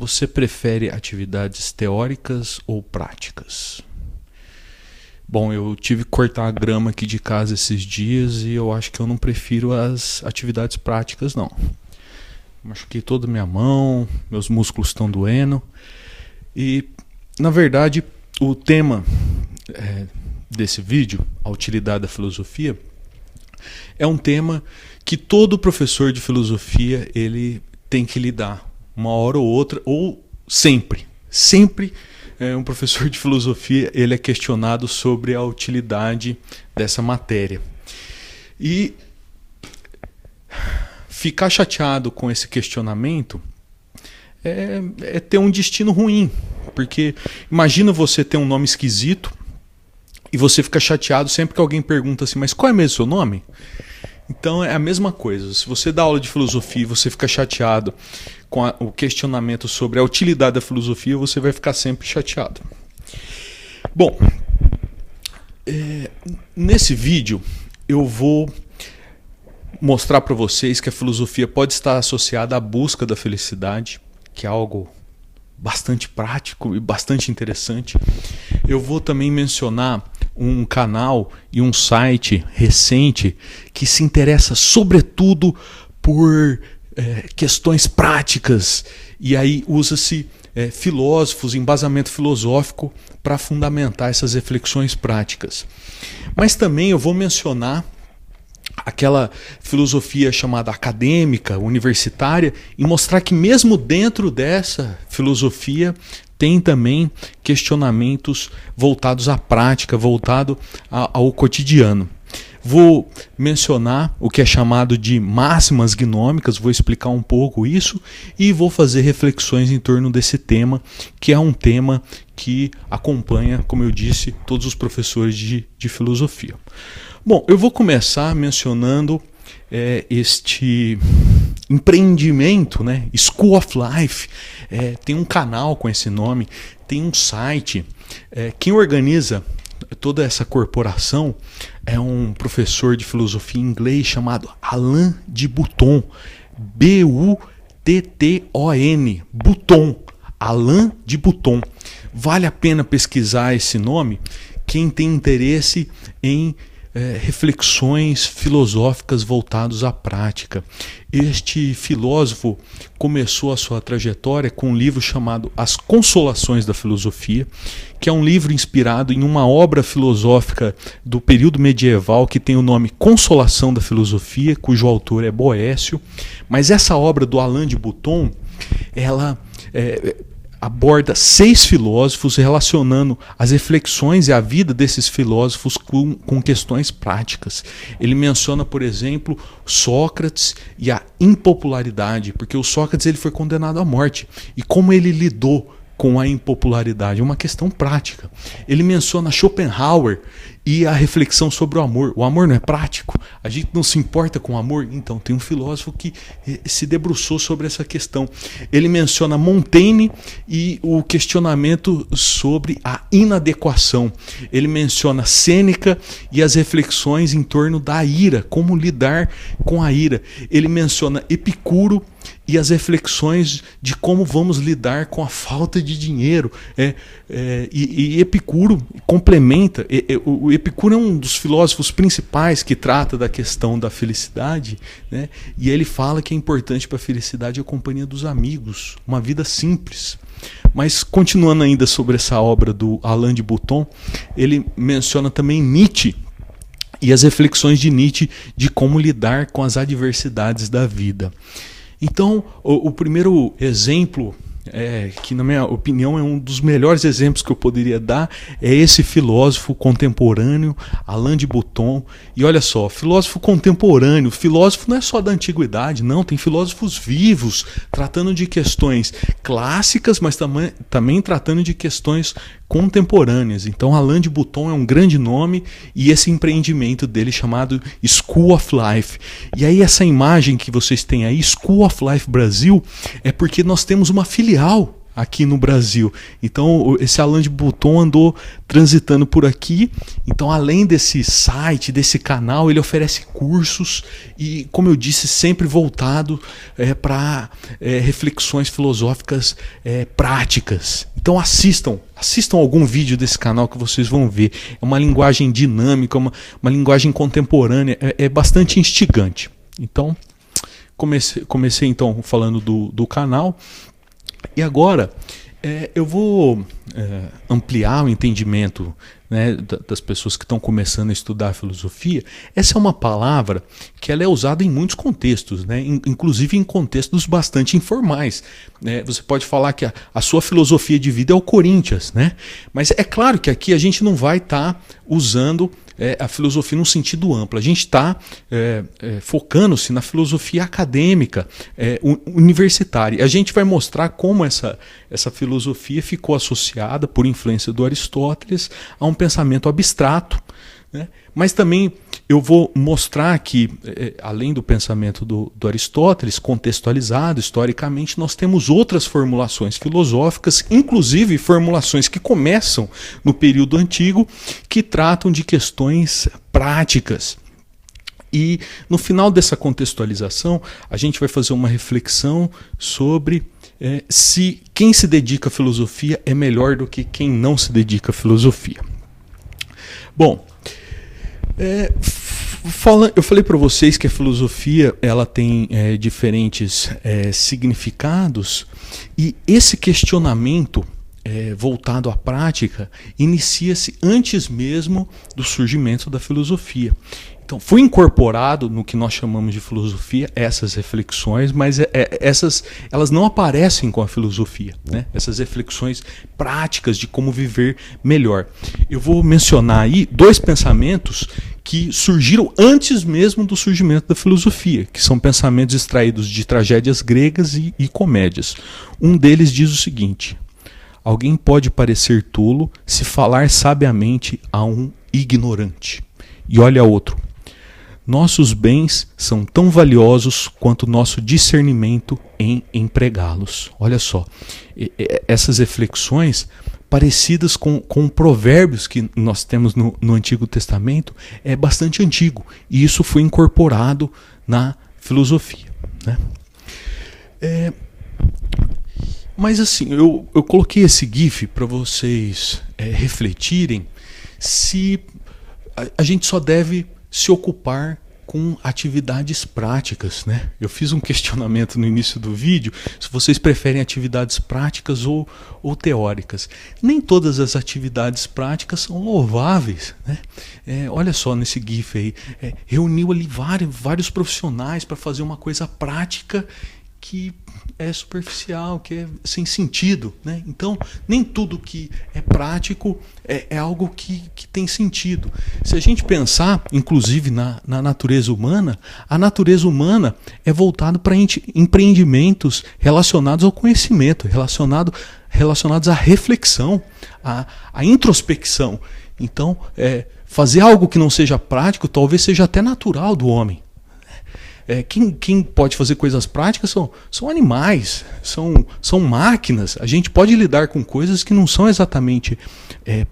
Você prefere atividades teóricas ou práticas? Bom, eu tive que cortar a grama aqui de casa esses dias e eu acho que eu não prefiro as atividades práticas, não. Machuquei toda a minha mão, meus músculos estão doendo. E, na verdade, o tema desse vídeo, a utilidade da filosofia, é um tema que todo professor de filosofia ele tem que lidar, uma hora ou outra, ou sempre. Sempre um professor de filosofia ele é questionado sobre a utilidade dessa matéria. E ficar chateado com esse questionamento é ter um destino ruim. Porque imagina você ter um nome esquisito e você fica chateado sempre que alguém pergunta assim, mas qual é mesmo o seu nome? Então é a mesma coisa. Se você dá aula de filosofia e você fica chateado com o questionamento sobre a utilidade da filosofia, você vai ficar sempre chateado. Bom, nesse vídeo eu vou mostrar para vocês que a filosofia pode estar associada à busca da felicidade, que é algo bastante prático e bastante interessante. Eu vou também mencionar um canal e um site recente que se interessa sobretudo por questões práticas, e aí usa-se filósofos, embasamento filosófico para fundamentar essas reflexões práticas. Mas também eu vou mencionar aquela filosofia chamada acadêmica, universitária, e mostrar que mesmo dentro dessa filosofia tem também questionamentos voltados à prática, voltado ao cotidiano. Vou mencionar o que é chamado de máximas gnômicas, vou explicar um pouco isso e vou fazer reflexões em torno desse tema, que é um tema que acompanha, como eu disse, todos os professores de filosofia. Bom, eu vou começar mencionando este empreendimento, né? School of Life. Tem um canal com esse nome, tem um site. Quem organiza toda essa corporação é um professor de filosofia inglês chamado Alain de Botton. B-U-T-T-O-N. Botton. Alain de Botton. Vale a pena pesquisar esse nome quem tem interesse em reflexões filosóficas voltadas à prática. Este filósofo começou a sua trajetória com um livro chamado As Consolações da Filosofia, que é um livro inspirado em uma obra filosófica do período medieval que tem o nome Consolação da Filosofia, cujo autor é Boécio. Mas essa obra do Alain de Botton, ela aborda 6 filósofos relacionando as reflexões e a vida desses filósofos com questões práticas. Ele menciona, por exemplo, Sócrates e a impopularidade, porque o Sócrates ele foi condenado à morte. E como ele lidou com a impopularidade? É uma questão prática. Ele menciona Schopenhauer e a reflexão sobre o amor. O amor não é prático? A gente não se importa com o amor? Então, tem um filósofo que se debruçou sobre essa questão. Ele menciona Montaigne e o questionamento sobre a inadequação. Ele menciona Sêneca e as reflexões em torno da ira, como lidar com a ira. Ele menciona Epicuro e as reflexões de como vamos lidar com a falta de dinheiro. E Epicuro complementa. O Epicuro é um dos filósofos principais que trata da questão da felicidade, né? E ele fala que é importante para a felicidade a companhia dos amigos, uma vida simples. Mas continuando ainda sobre essa obra do Alain de Botton, ele menciona também Nietzsche e as reflexões de Nietzsche de como lidar com as adversidades da vida. Então, o primeiro exemplo, que na minha opinião é um dos melhores exemplos que eu poderia dar, é esse filósofo contemporâneo, Alain de Botton. E olha só, filósofo contemporâneo, filósofo não é só da antiguidade, não, tem filósofos vivos, tratando de questões clássicas, mas também tratando de questões contemporâneas. Então Alain de Botton é um grande nome e esse empreendimento dele chamado School of Life. E aí essa imagem que vocês têm aí, School of Life Brasil, é porque nós temos uma filial aqui no Brasil. Então esse Alain de Botton andou transitando por aqui. Então, além desse site, desse canal, ele oferece cursos e, como eu disse, sempre voltado para reflexões filosóficas práticas. Então assistam algum vídeo desse canal que vocês vão ver. É uma linguagem dinâmica, uma linguagem contemporânea, é bastante instigante. Então, comecei então falando do canal, e agora eu vou ampliar o entendimento, né, das pessoas que estão começando a estudar filosofia. Essa é uma palavra que ela é usada em muitos contextos, né, inclusive em contextos bastante informais. Né? Você pode falar que a sua filosofia de vida é o Corinthians, né? Mas é claro que aqui a gente não vai estar usando a filosofia num sentido amplo. A gente está focando-se na filosofia acadêmica, universitária. A gente vai mostrar como essa filosofia ficou associada, por influência do Aristóteles, a um pensamento abstrato. Né? Mas também eu vou mostrar que, além do pensamento do Aristóteles, contextualizado historicamente, nós temos outras formulações filosóficas, inclusive formulações que começam no período antigo, que tratam de questões práticas. E no final dessa contextualização, a gente vai fazer uma reflexão sobre se quem se dedica à filosofia é melhor do que quem não se dedica à filosofia. Bom, eu falei para vocês que a filosofia ela tem diferentes significados, e esse questionamento voltado à prática inicia-se antes mesmo do surgimento da filosofia. Então, foi incorporado no que nós chamamos de filosofia essas reflexões, mas elas não aparecem com a filosofia, né? Essas reflexões práticas de como viver melhor. Eu vou mencionar aí dois pensamentos que surgiram antes mesmo do surgimento da filosofia, que são pensamentos extraídos de tragédias gregas e comédias. Um deles diz o seguinte: alguém pode parecer tolo se falar sabiamente a um ignorante. E olha outro: nossos bens são tão valiosos quanto nosso discernimento em empregá-los. Olha só, essas reflexões parecidas com provérbios que nós temos no Antigo Testamento é bastante antigo, e isso foi incorporado na filosofia. Né? Mas assim, eu coloquei esse GIF para vocês refletirem se a gente só deve se ocupar com atividades práticas, né? Eu fiz um questionamento no início do vídeo se vocês preferem atividades práticas ou teóricas. Nem todas as atividades práticas são louváveis, né? Olha só nesse GIF aí, reuniu ali vários profissionais para fazer uma coisa prática que é superficial, que é sem sentido, né? Então, nem tudo que é prático é algo que tem sentido. Se a gente pensar, inclusive, na natureza humana, a natureza humana é voltada para empreendimentos relacionados ao conhecimento, relacionados à reflexão, à introspecção. Então, fazer algo que não seja prático talvez seja até natural do homem. Quem pode fazer coisas práticas são animais, são máquinas. A gente pode lidar com coisas que não são exatamente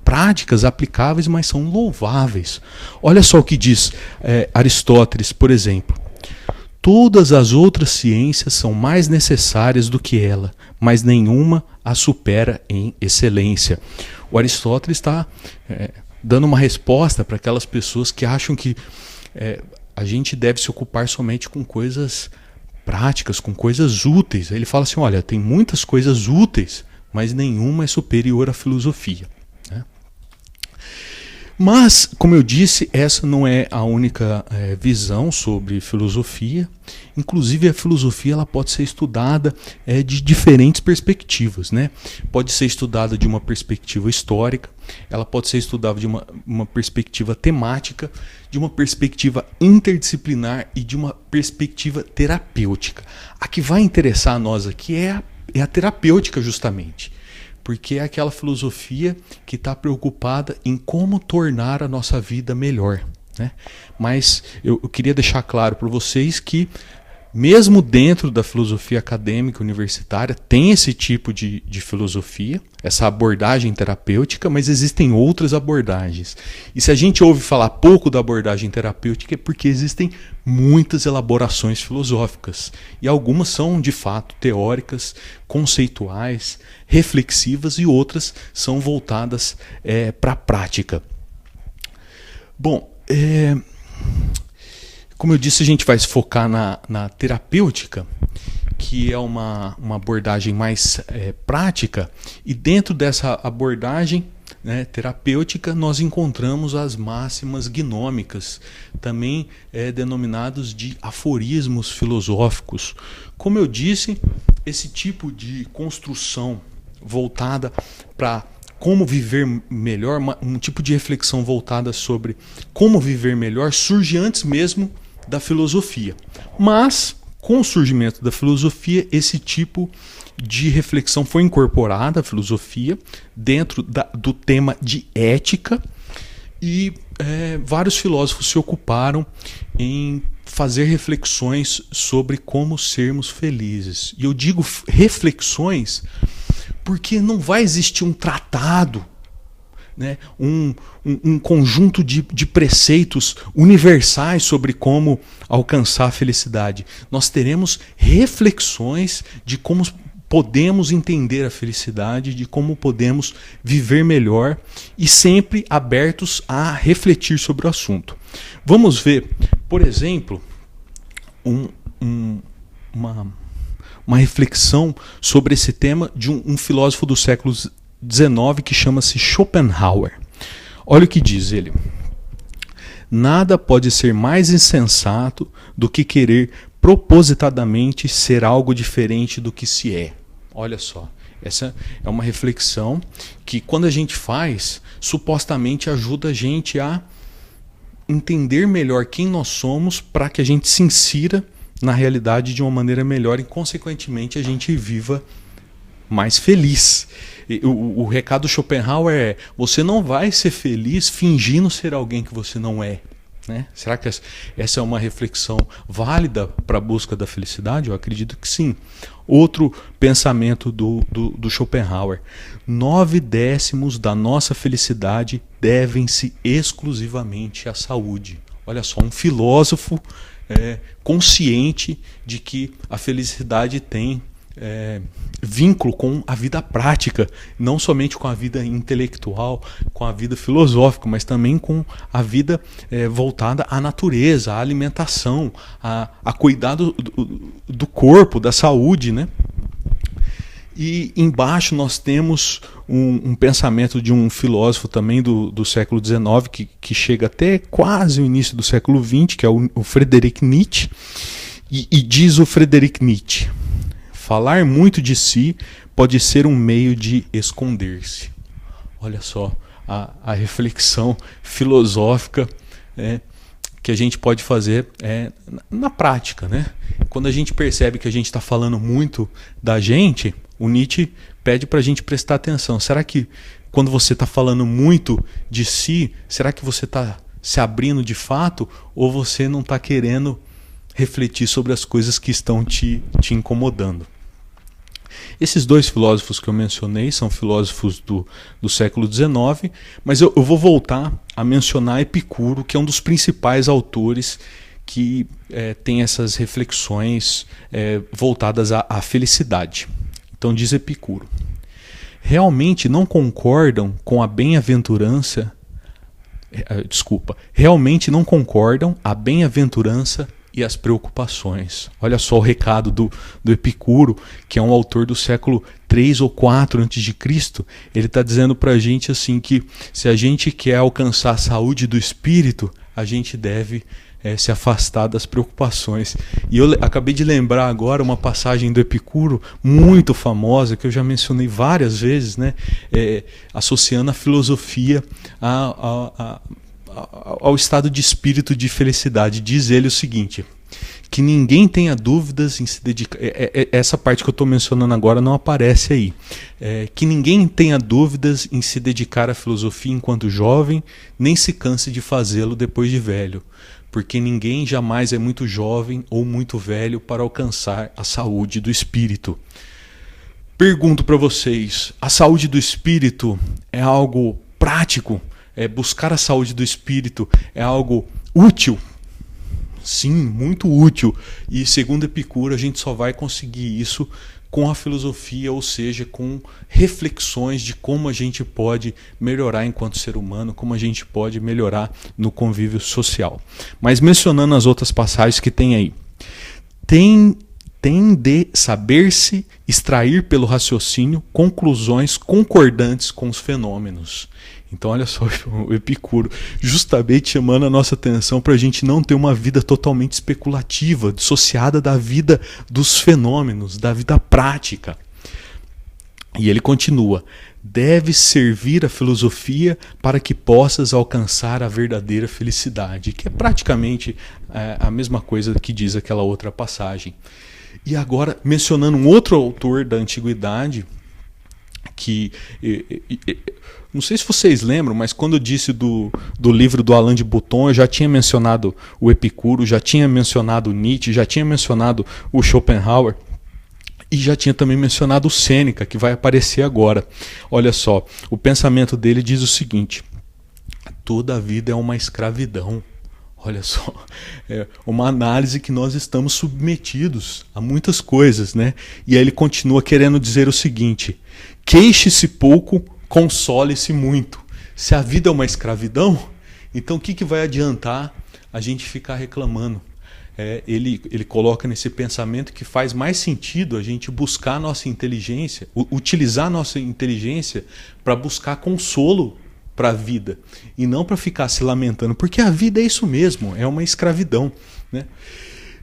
práticas, aplicáveis, mas são louváveis. Olha só o que diz Aristóteles, por exemplo: todas as outras ciências são mais necessárias do que ela, mas nenhuma a supera em excelência. O Aristóteles está dando uma resposta para aquelas pessoas que acham que a gente deve se ocupar somente com coisas práticas, com coisas úteis. Ele fala assim: olha, tem muitas coisas úteis, mas nenhuma é superior à filosofia. Né? Mas, como eu disse, essa não é a única visão sobre filosofia. Inclusive, a filosofia ela pode ser estudada de diferentes perspectivas. Né? Pode ser estudada de uma perspectiva histórica, ela pode ser estudada de uma perspectiva temática, de uma perspectiva interdisciplinar e de uma perspectiva terapêutica. A que vai interessar a nós aqui é a terapêutica, justamente. Porque é aquela filosofia que está preocupada em como tornar a nossa vida melhor. Né? Mas eu queria deixar claro para vocês que mesmo dentro da filosofia acadêmica universitária, tem esse tipo de filosofia, essa abordagem terapêutica, mas existem outras abordagens. E se a gente ouve falar pouco da abordagem terapêutica é porque existem muitas elaborações filosóficas. E algumas são, de fato, teóricas, conceituais, reflexivas, e outras são voltadas para a prática. Bom, como eu disse, a gente vai se focar na terapêutica, que é uma abordagem mais prática, e dentro dessa abordagem, né, terapêutica, nós encontramos as máximas gnômicas, também denominados de aforismos filosóficos. Como eu disse, esse tipo de construção voltada para como viver melhor, um tipo de reflexão voltada sobre como viver melhor, surge antes mesmo da filosofia. Mas, com o surgimento da filosofia, esse tipo de reflexão foi incorporada à filosofia dentro do tema de ética, e vários filósofos se ocuparam em fazer reflexões sobre como sermos felizes. E eu digo reflexões porque não vai existir um tratado, né, um conjunto de preceitos universais sobre como alcançar a felicidade. Nós teremos reflexões de como podemos entender a felicidade, de como podemos viver melhor, e sempre abertos a refletir sobre o assunto. Vamos ver, por exemplo, uma reflexão sobre esse tema de um filósofo do século XIX que chama-se Schopenhauer. Olha o que diz ele: nada pode ser mais insensato do que querer propositadamente ser algo diferente do que se é. Olha só, essa é uma reflexão que, quando a gente faz, supostamente ajuda a gente a entender melhor quem nós somos, para que a gente se insira na realidade de uma maneira melhor e, consequentemente, a gente viva mais feliz. O recado do Schopenhauer é: você não vai ser feliz fingindo ser alguém que você não é. Né? Será que essa é uma reflexão válida para a busca da felicidade? Eu acredito que sim. Outro pensamento do Schopenhauer: 9/10 da nossa felicidade devem-se exclusivamente à saúde. Olha só, um filósofo consciente de que a felicidade tem vínculo com a vida prática, não somente com a vida intelectual, com a vida filosófica, mas também com a vida voltada à natureza, à alimentação, a cuidar do corpo, da saúde, né? E embaixo nós temos um pensamento de um filósofo também do século XIX, que chega até quase o início do século XX, que é o Friedrich Nietzsche. E diz o Friedrich Nietzsche: falar muito de si pode ser um meio de esconder-se. Olha só a reflexão filosófica que a gente pode fazer na prática, né? Quando a gente percebe que a gente está falando muito da gente, o Nietzsche pede para a gente prestar atenção. Será que quando você está falando muito de si, será que você está se abrindo de fato, ou você não está querendo refletir sobre as coisas que estão te incomodando? Esses dois filósofos que eu mencionei são filósofos do século XIX, mas eu vou voltar a mencionar Epicuro, que é um dos principais autores que tem essas reflexões voltadas à felicidade. Então diz Epicuro: realmente não concordam com a bem-aventurança, realmente não concordam a bem-aventurança e as preocupações. Olha só o recado do Epicuro, que é um autor do século 3 ou 4 a.C. Ele está dizendo para a gente assim, que se a gente quer alcançar a saúde do espírito, a gente deve se afastar das preocupações. E eu acabei de lembrar agora uma passagem do Epicuro muito famosa, que eu já mencionei várias vezes, né? Associando a filosofia ao estado de espírito de felicidade. Diz ele o seguinte: que ninguém tenha dúvidas em se dedicar. Essa parte que eu estou mencionando agora não aparece aí. Que ninguém tenha dúvidas em se dedicar à filosofia enquanto jovem, nem se canse de fazê-lo depois de velho, porque ninguém jamais é muito jovem ou muito velho para alcançar a saúde do espírito. Pergunto para vocês, a saúde do espírito é algo prático? Buscar a saúde do espírito é algo útil? Sim, muito útil. E segundo Epicuro, a gente só vai conseguir isso com a filosofia, ou seja, com reflexões de como a gente pode melhorar enquanto ser humano, como a gente pode melhorar no convívio social. Mas mencionando as outras passagens que tem aí. Tem de saber-se extrair pelo raciocínio conclusões concordantes com os fenômenos. Então olha só o Epicuro justamente chamando a nossa atenção para a gente não ter uma vida totalmente especulativa, dissociada da vida dos fenômenos, da vida prática. E ele continua: deve servir a filosofia para que possas alcançar a verdadeira felicidade, que é praticamente a mesma coisa que diz aquela outra passagem. E agora, mencionando um outro autor da antiguidade, que não sei se vocês lembram, mas quando eu disse do livro do Alain de Botton, eu já tinha mencionado o Epicuro, já tinha mencionado Nietzsche, já tinha mencionado o Schopenhauer e já tinha também mencionado o Sêneca, que vai aparecer agora. Olha só, o pensamento dele diz o seguinte: toda a vida é uma escravidão. Olha só, é uma análise que nós estamos submetidos a muitas coisas, né? E aí ele continua querendo dizer o seguinte: queixe-se pouco, console-se muito. Se a vida é uma escravidão, então o que vai adiantar a gente ficar reclamando? Ele coloca nesse pensamento que faz mais sentido a gente buscar a nossa inteligência, utilizar a nossa inteligência para buscar consolo para a vida e não para ficar se lamentando, porque a vida é isso mesmo, é uma escravidão, né?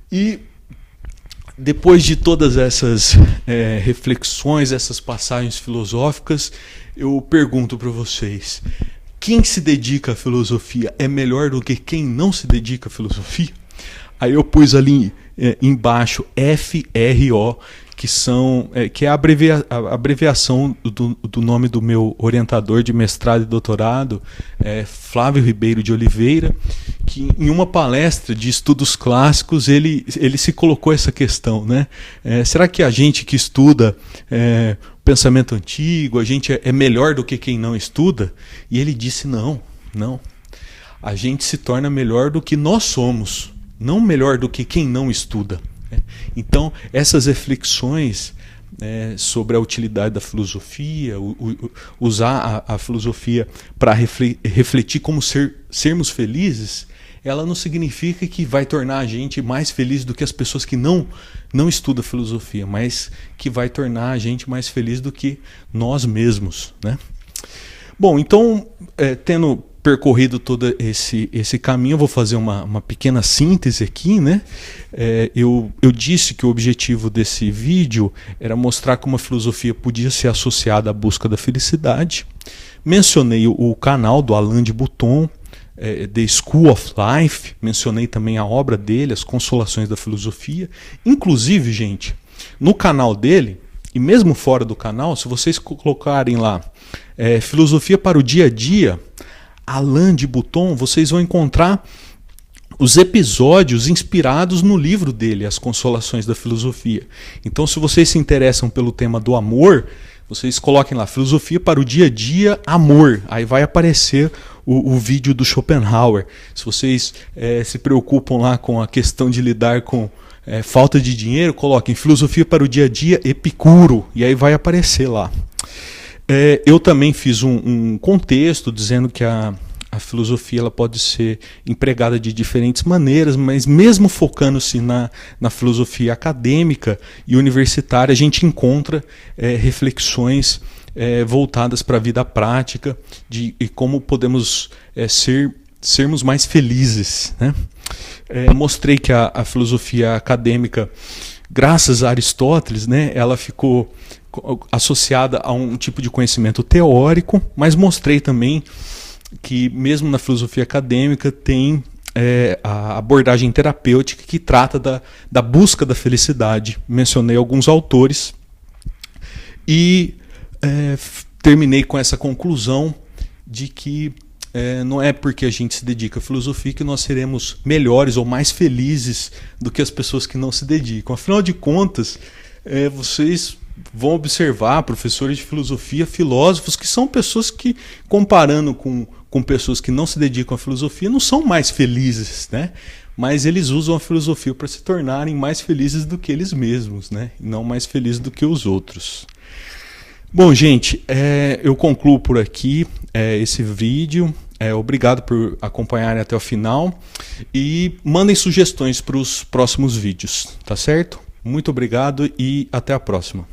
E depois de todas essas reflexões, essas passagens filosóficas, eu pergunto para vocês: quem se dedica à filosofia é melhor do que quem não se dedica à filosofia? Aí eu pus ali embaixo FRO, que é a abreviação do nome do meu orientador de mestrado e doutorado, Flávio Ribeiro de Oliveira, que em uma palestra de estudos clássicos ele se colocou essa questão, né? Será que a gente que estuda pensamento antigo, a gente é melhor do que quem não estuda? E ele disse não. A gente se torna melhor do que nós somos, não melhor do que quem não estuda. Então, essas reflexões sobre a utilidade da filosofia, usar a filosofia para refletir como sermos felizes, ela não significa que vai tornar a gente mais feliz do que as pessoas que não estudam filosofia, mas que vai tornar a gente mais feliz do que nós mesmos, né? Bom, então, tendo percorrido todo esse caminho, eu vou fazer uma pequena síntese aqui, né? Eu disse que o objetivo desse vídeo era mostrar como a filosofia podia ser associada à busca da felicidade. Mencionei o canal do Alain de Botton, The School of Life, mencionei também a obra dele, As Consolações da Filosofia. Inclusive, gente, no canal dele, e mesmo fora do canal, se vocês colocarem lá Filosofia para o Dia a Dia, Alain de Botton, vocês vão encontrar os episódios inspirados no livro dele, As Consolações da Filosofia. Então, se vocês se interessam pelo tema do amor, vocês coloquem lá Filosofia para o Dia a Dia, Amor. Aí vai aparecer o vídeo do Schopenhauer. Se vocês se preocupam lá com a questão de lidar com falta de dinheiro, coloquem Filosofia para o Dia a Dia, Epicuro. E aí vai aparecer lá. Eu também fiz um contexto dizendo que a filosofia ela pode ser empregada de diferentes maneiras, mas mesmo focando-se na filosofia acadêmica e universitária, a gente encontra reflexões voltadas para a vida prática e como podemos sermos mais felizes, né? Mostrei que a filosofia acadêmica, graças a Aristóteles, né, ela ficou associada a um tipo de conhecimento teórico, mas mostrei também que mesmo na filosofia acadêmica tem a abordagem terapêutica que trata da busca da felicidade. Mencionei alguns autores e terminei com essa conclusão de que não é porque a gente se dedica à filosofia que nós seremos melhores ou mais felizes do que as pessoas que não se dedicam. Afinal de contas, vocês vão observar professores de filosofia, filósofos, que são pessoas que, comparando com pessoas que não se dedicam à filosofia, não são mais felizes, né? Mas eles usam a filosofia para se tornarem mais felizes do que eles mesmos, né? E não mais felizes do que os outros. Bom, gente, eu concluo por aqui esse vídeo. Obrigado por acompanharem até o final e mandem sugestões para os próximos vídeos, tá certo? Muito obrigado e até a próxima.